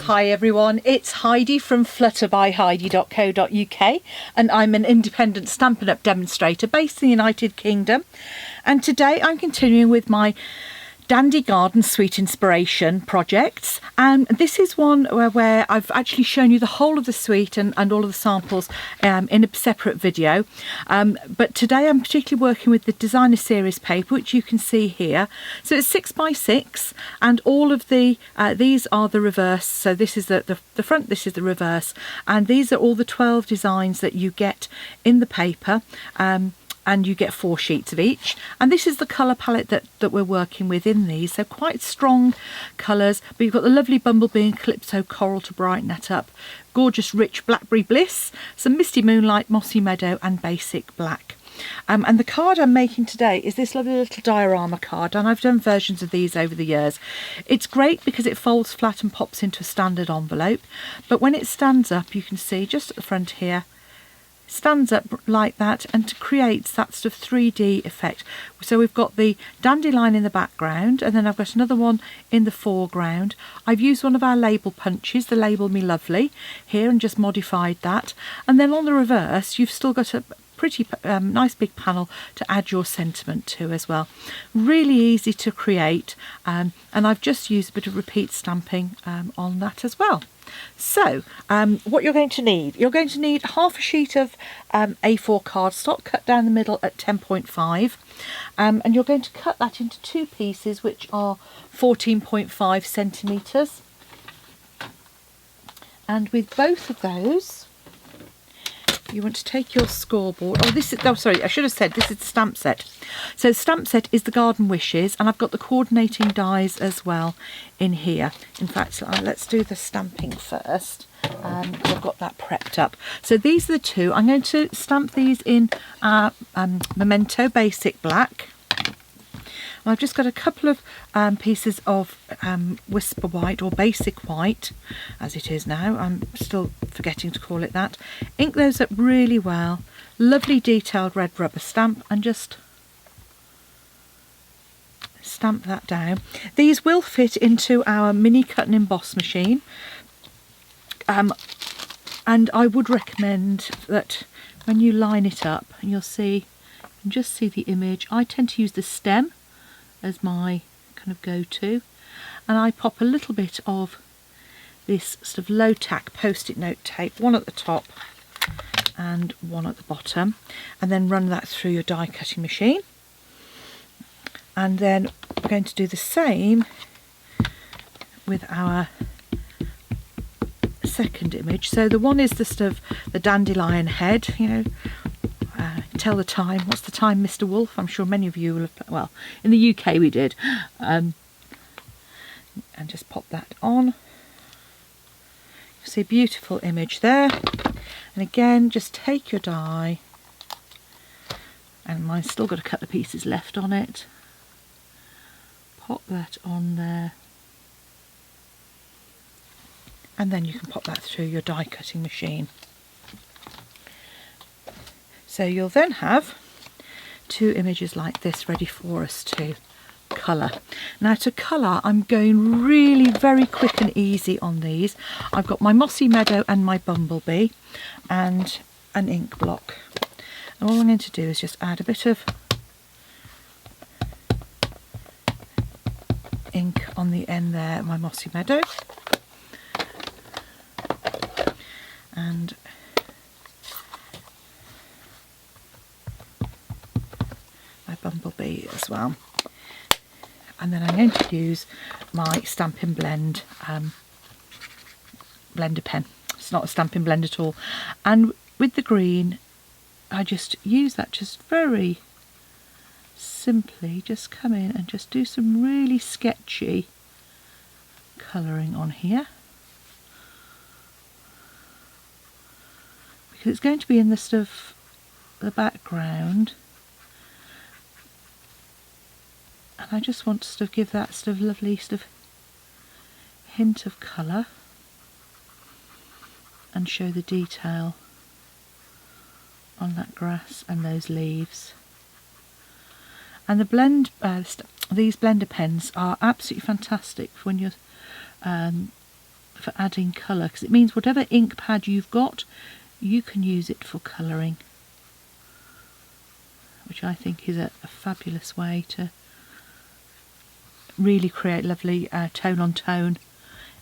Hi everyone, it's Heidi from flutterbyheidi.co.uk and I'm an independent Stampin' Up! Demonstrator based in the United Kingdom, and today I'm continuing with my Dandy Garden Sweet Inspiration projects, and this is one where I've actually shown you the whole of the suite and all of the samples in a separate video, but today I'm particularly working with the designer series paper, which you can see here. So it's 6x6 and all of the these are the reverse, so this is the front, this is the reverse, and these are all the 12 designs that you get in the paper. And you get 4 sheets of each, and this is the colour palette that we're working with in these, so quite strong colours, but you've got the lovely Bumblebee and Calypso Coral to brighten that up, gorgeous rich Blackberry Bliss, some Misty Moonlight, Mossy Meadow and Basic Black. And the card I'm making today is this lovely little diorama card, and I've done versions of these over the years. It's great because it folds flat and pops into a standard envelope, but when it stands up, you can see just at the front here, stands up like that and creates that sort of 3D effect. So we've got the dandelion in the background, and then I've got another one in the foreground. I've used one of our label punches, the Label Me Lovely, here, and just modified that. And then on the reverse, you've still got a pretty nice big panel to add your sentiment to as well. Really easy to create, and I've just used a bit of repeat stamping on that as well. So what you're going to need half a sheet of A4 cardstock cut down the middle at 10.5, and you're going to cut that into 2 pieces which are 14.5 centimetres, and with both of those you want to take your scoreboard. Sorry, I should have said this is the stamp set. So the stamp set is the Garden Wishes, and I've got the coordinating dies as well in here. In fact, let's do the stamping first. I've got that prepped up. So these are the 2. I'm going to stamp these in Memento Basic Black. And I've just got a couple of pieces of Whisper White, or Basic White as it is now, I'm still forgetting to call it that. Ink those up really well, lovely detailed red rubber stamp, and just stamp that down. These will fit into our mini cut and emboss machine, and I would recommend that when you line it up, and you'll see, you can just see the image. I tend to use the stem as my kind of go-to, and I pop a little bit of this sort of low tack post-it note tape, one at the top and one at the bottom, and then run that through your die cutting machine. And then we're going to do the same with our second image. So the one is the sort of the dandelion head, you know, tell the time. What's the time, Mr. Wolf? I'm sure many of you will have, well, in the UK we did. And just pop that on. You see a beautiful image there. And again, just take your die, and mine's still got a couple of pieces left on it. Pop that on there. And then you can pop that through your die cutting machine. So you'll then have 2 images like this ready for us to colour. Now to colour, I'm going really very quick and easy on these. I've got my Mossy Meadow and my Bumblebee and an ink block. And all I'm going to do is just add a bit of ink on the end there, my Mossy Meadow. And Bumblebee as well, and then I'm going to use my Stampin' Blend blender pen. It's not a Stampin' Blend at all, and with the green I just use that, just very simply just come in and just do some really sketchy colouring on here, because it's going to be in the sort of the background. And I just want to sort of give that sort of lovely sort of hint of colour and show the detail on that grass and those leaves. And the blend, these blender pens are absolutely fantastic when you're for adding colour, because it means whatever ink pad you've got, you can use it for colouring, which I think is a fabulous way to really create lovely tone-on-tone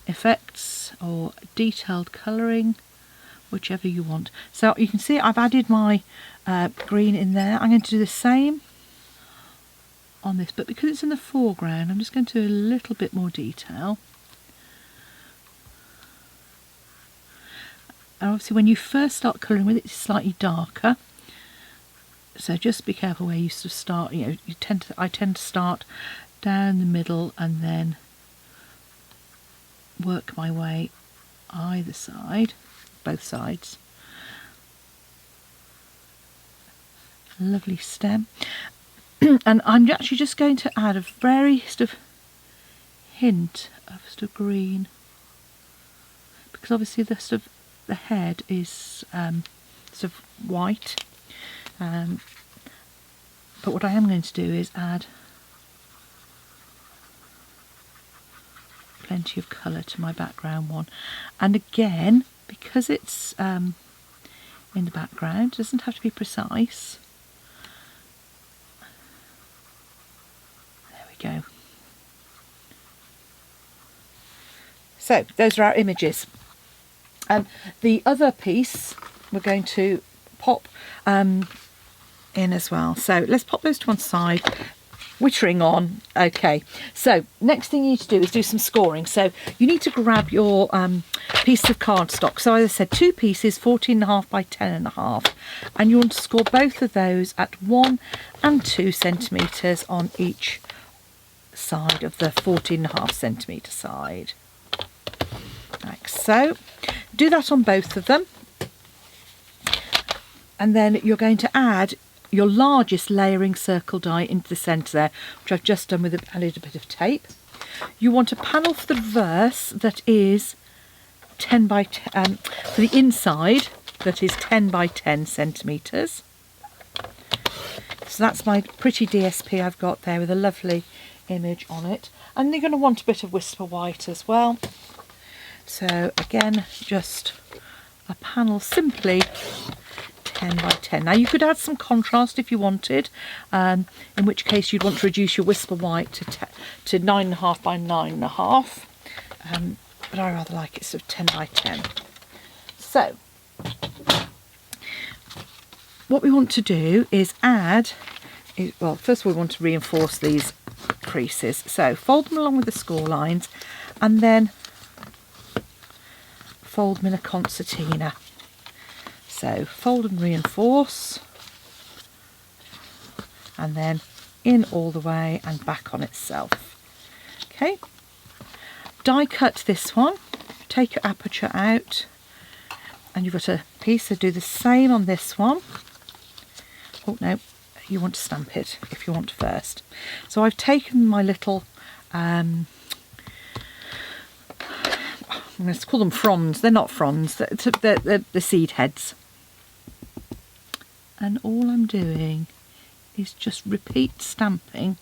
effects or detailed colouring, whichever you want. So you can see I've added my green in there. I'm going to do the same on this, but because it's in the foreground, I'm just going to do a little bit more detail. And obviously when you first start colouring with it, it's slightly darker, so just be careful where you sort of start. You know, I tend to start down the middle and then work my way either side, both sides. Lovely stem. And I'm actually just going to add a very sort of hint of sort of green, because obviously the sort of the head is sort of white, but what I am going to do is add plenty of colour to my background one. And again, because it's in the background, it doesn't have to be precise. There we go. So those are our images. The other piece we're going to pop in as well. So let's pop those to one side. Wittering on. Okay, so next thing you need to do is do some scoring. So you need to grab your piece of cardstock. So as I said, 2 pieces, 14.5 by 10.5, and you want to score both of those at 1 and 2 centimetres on each side of the 14.5 centimetre side, like so. Do that on both of them, and then you're going to add your largest layering circle die into the centre there, which I've just done with a little bit of tape. You want a panel for the reverse that is 10 by 10, for the inside that is 10 by 10 centimetres. So that's my pretty DSP I've got there with a lovely image on it. And you're going to want a bit of Whisper White as well. So again, just a panel simply 10 by 10. Now you could add some contrast if you wanted, in which case you'd want to reduce your Whisper White to 9.5 by 9.5, but I rather like it sort of 10 by 10. So what we want to do is well, first of all we want to reinforce these creases, so fold them along with the score lines and then fold them in a concertina. So fold and reinforce, and then in all the way and back on itself. Okay, die cut this one, take your aperture out, and you've got a piece, so do the same on this one. Oh no, you want to stamp it if you want first. So I've taken my little I'm going to call them fronds. They're not fronds, they're the seed heads. And all I'm doing is just repeat stamping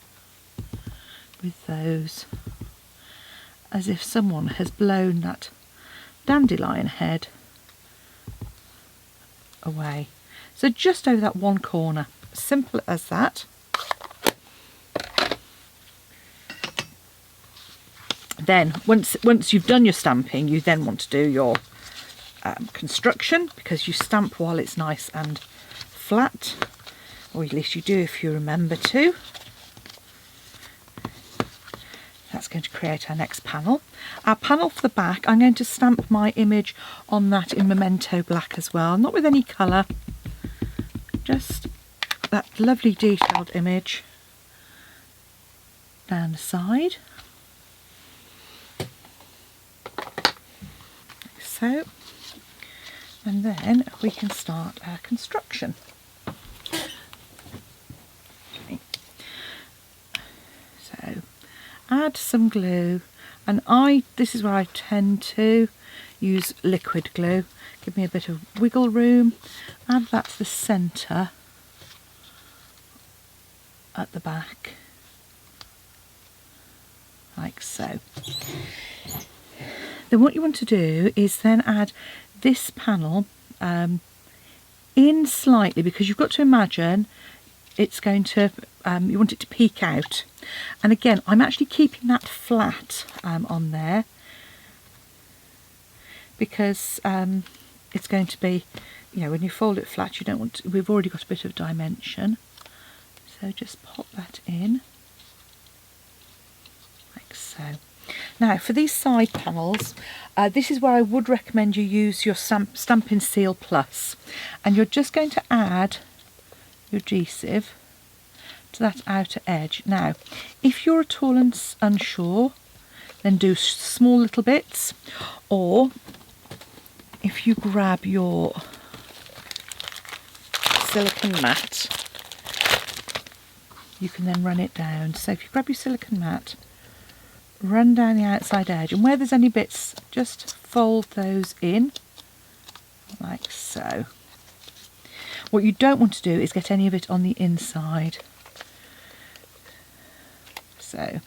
with those as if someone has blown that dandelion head away. So just over that one corner, simple as that. Then once you've done your stamping, you then want to do your construction, because you stamp while it's nice and flat, or at least you do if you remember to. That's going to create our next panel. Our panel for the back, I'm going to stamp my image on that in Memento Black as well, not with any colour, just that lovely detailed image down the side, like so, and then we can start our construction. So add some glue, and this is where I tend to use liquid glue. Give me a bit of wiggle room. Add that to the centre at the back, like so. Then what you want to do is then add this panel in slightly, because you've got to imagine it's going to, you want it to peek out. And again, I'm actually keeping that flat on there, because it's going to be, you know, when you fold it flat, you don't want to, we've already got a bit of dimension. So just pop that in, like so. Now for these side panels, this is where I would recommend you use your Stampin' Seal Plus, and you're just going to add your adhesive to that outer edge. Now if you're at all unsure, then do small little bits, or if you grab your silicone mat, you can then run it down. So if you grab your silicone mat, run down the outside edge, and where there's any bits, just fold those in like so. What you don't want to do is get any of it on the inside. So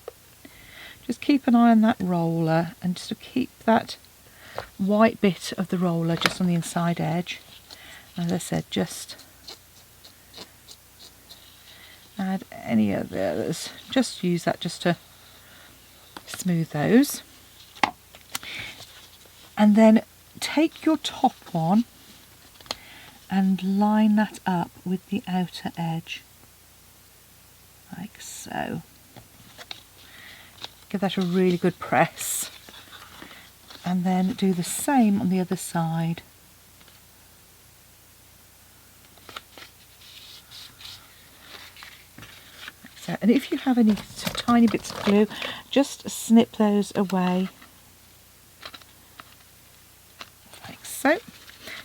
just keep an eye on that roller, and just to keep that white bit of the roller just on the inside edge. As I said, just add any of the others. Just use that just to smooth those. And then take your top one and line that up with the outer edge, like so. Give that a really good press, and then do the same on the other side. So, and if you have any tiny bits of glue, just snip those away, like so. You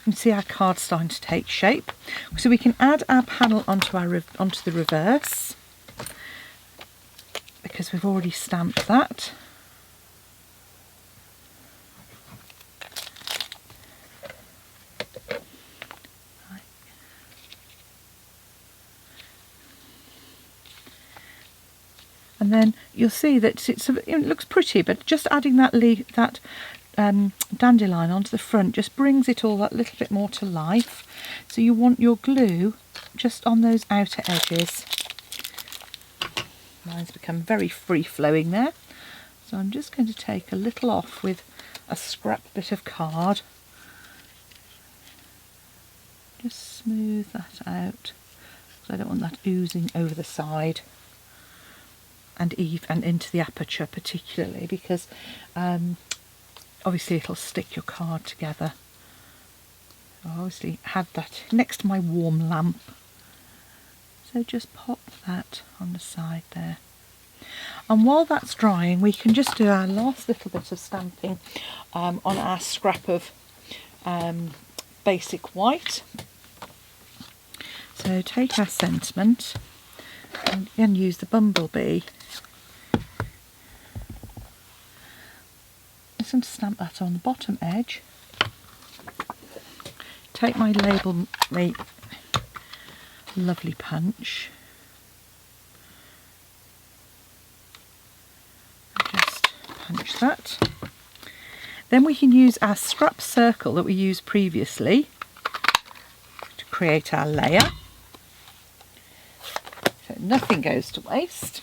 can see our card's starting to take shape. So we can add our panel onto the reverse, because we've already stamped that. And then you'll see that it looks pretty, but just adding that dandelion onto the front just brings it all that little bit more to life. So you want your glue just on those outer edges. Mine's become very free-flowing there, so I'm just going to take a little off with a scrap bit of card. Just smooth that out, because I don't want that oozing over the side and into the aperture particularly, because obviously it'll stick your card together. I obviously had that next to my warm lamp, so just pop that on the side there. And while that's drying, we can just do our last little bit of stamping on our scrap of basic white. So take our sentiment and use the bumblebee. Just going to stamp that on the bottom edge. Take my label, my lovely punch. Just punch that. Then we can use our scrap circle that we used previously to create our layer. So nothing goes to waste.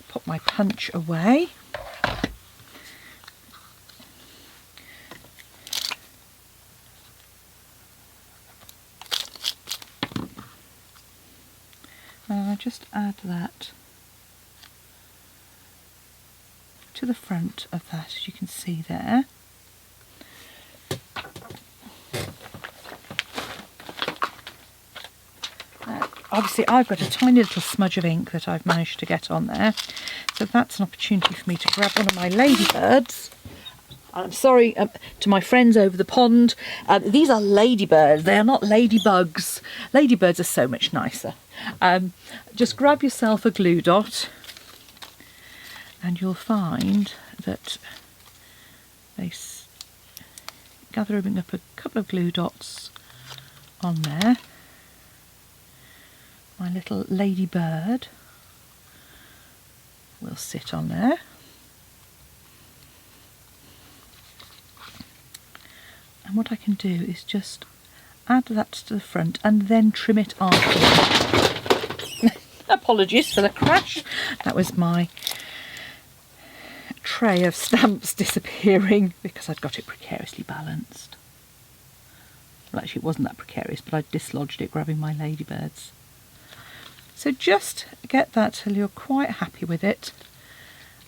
Put my punch away. And I just add that to the front of that, as you can see there. Obviously I've got a tiny little smudge of ink that I've managed to get on there, so that's an opportunity for me to grab one of my ladybirds. I'm sorry to my friends over the pond, these are ladybirds, they are not ladybugs. Ladybirds are so much nicer. Just grab yourself a glue dot, and you'll find that they gathering up a couple of glue dots on there. My little ladybird will sit on there. And what I can do is just add that to the front and then trim it afterwards. Apologies for the crash. That was my tray of stamps disappearing because I'd got it precariously balanced. Well, actually it wasn't that precarious, but I dislodged it grabbing my ladybirds. So just get that till you're quite happy with it.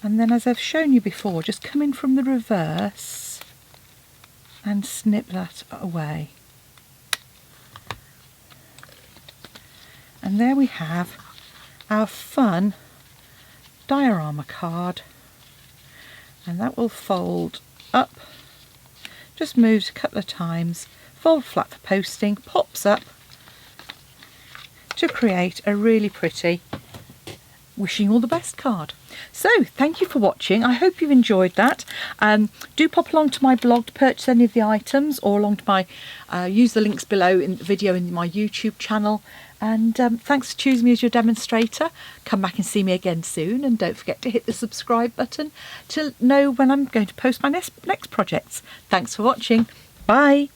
And then, as I've shown you before, just come in from the reverse and snip that away. And there we have our fun diorama card. And that will fold up, just moves a couple of times, fold flat for posting, pops up to create a really pretty wishing all the best card. So thank you for watching. I hope you've enjoyed that. Do pop along to my blog to purchase any of the items, or along to my use the links below in the video in my YouTube channel. And thanks for choosing me as your demonstrator. Come back and see me again soon, and don't forget to hit the subscribe button to know when I'm going to post my next projects. Thanks for watching. Bye.